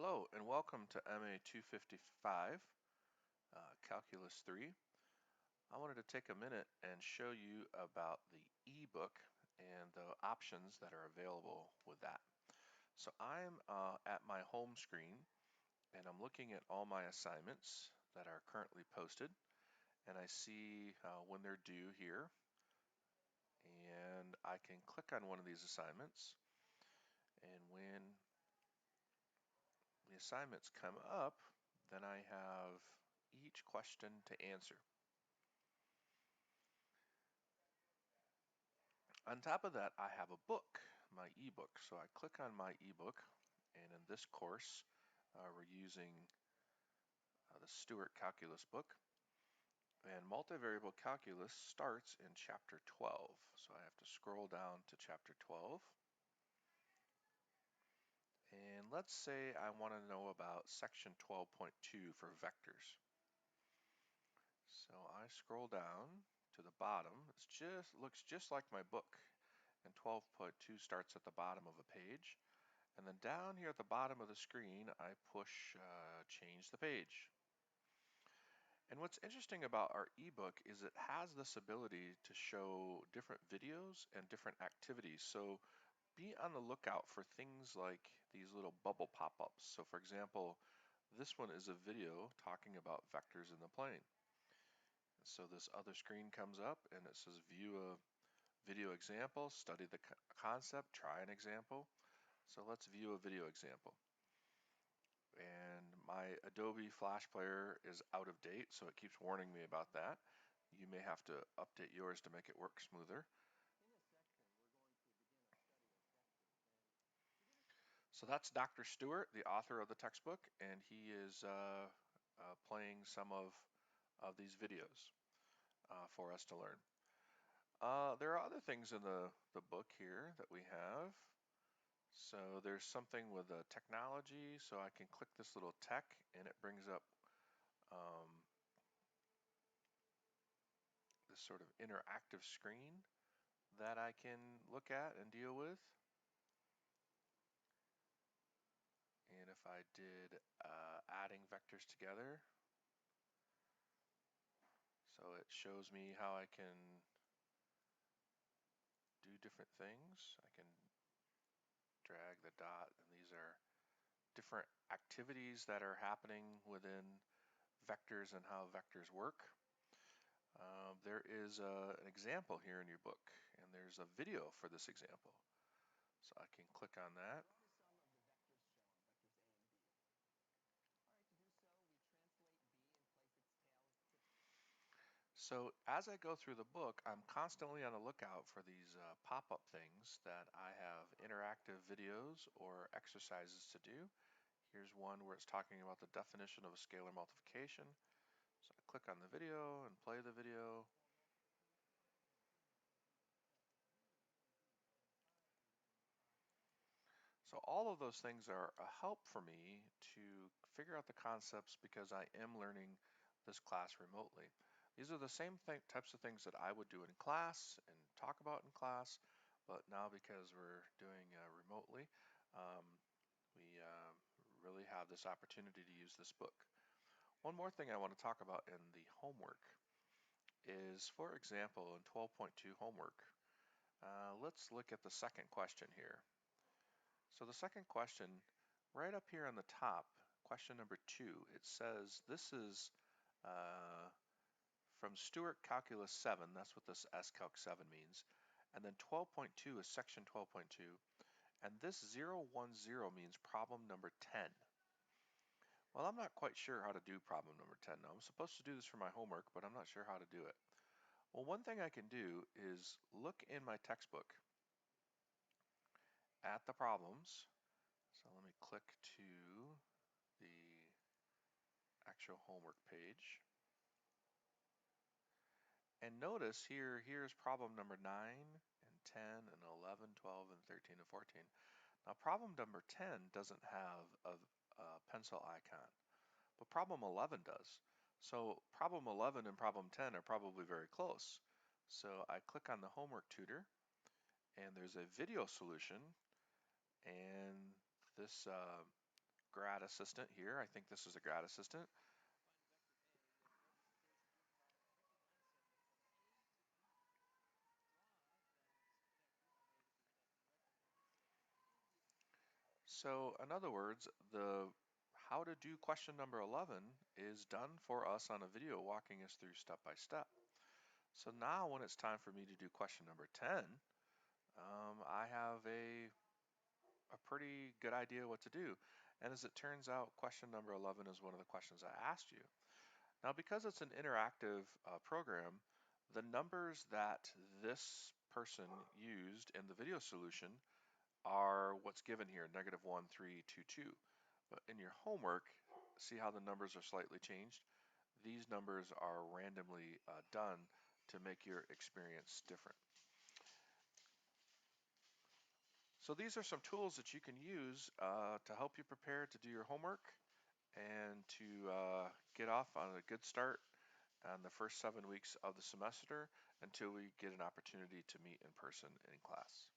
Hello and welcome to MA 255, Calculus 3. I wanted to take a minute and show you about the ebook and the options that are available with that. So I'm at my home screen and I'm looking at all my assignments that are currently posted, and I see when they're due here, and I can click on one of these assignments, and when the assignments come up, then I have each question to answer. On top of that, I have a book, my ebook. So I click on my ebook, and in this course, we're using the Stewart calculus book. And multivariable calculus starts in chapter 12. So I have to scroll down to chapter 12. And let's say I want to know about section 12.2 for vectors. So I scroll down to the bottom. It looks just like my book. And 12.2 starts at the bottom of a page. And then down here at the bottom of the screen, I push change the page. And what's interesting about our ebook is it has this ability to show different videos and different activities. So be on the lookout for things like these little bubble pop-ups. So for example, this one is a video talking about vectors in the plane. And so this other screen comes up and it says view a video example, study the concept, try an example. So let's view a video example. And my Adobe Flash Player is out of date, so it keeps warning me about that. You may have to update yours to make it work smoother. So that's Dr. Stewart, the author of the textbook, and he is playing some of these videos for us to learn. There are other things in the book here that we have. So there's something with technology, so I can click this little tech and it brings up this sort of interactive screen that I can look at and deal with. And if I did adding vectors together, so it shows me how I can do different things. I can drag the dot, and these are different activities that are happening within vectors and how vectors work. There is an example here in your book, and there's a video for this example. So I can click on that. So as I go through the book, I'm constantly on the lookout for these pop-up things that I have interactive videos or exercises to do. Here's one where it's talking about the definition of a scalar multiplication. So I click on the video and play the video. So all of those things are a help for me to figure out the concepts because I am learning this class remotely. These are the same types of things that I would do in class and talk about in class, but now because we're doing remotely, we really have this opportunity to use this book. One more thing I want to talk about in the homework is, for example, in 12.2 homework, let's look at the second question here. So the second question, right up here on the top, question number 2, it says this is from Stewart Calculus 7, that's what this S-Calc 7 means, and then 12.2 is section 12.2, and this 010 means problem number 10. Well, I'm not quite sure how to do problem number 10 now. I'm supposed to do this for my homework, but I'm not sure how to do it. Well, one thing I can do is look in my textbook at the problems. So let me click to the actual homework page. And notice here's problem number 9 and 10 and 11, 12, and 13 and 14. Now problem number 10 doesn't have a pencil icon, but problem 11 does. So problem 11 and problem 10 are probably very close. So I click on the homework tutor, and there's a video solution, and this grad assistant here. I think this is a grad assistant. So in other words, the how to do question number 11 is done for us on a video walking us through step by step. So now when it's time for me to do question number 10, I have a pretty good idea what to do. And as it turns out, question number 11 is one of the questions I asked you. Now, because it's an interactive program, the numbers that this person used in the video solution are what's given here, -1, 3, 2, 2. But in your homework, see how the numbers are slightly changed? These numbers are randomly done to make your experience different. So these are some tools that you can use to help you prepare to do your homework and to get off on a good start on the first 7 weeks of the semester until we get an opportunity to meet in person in class.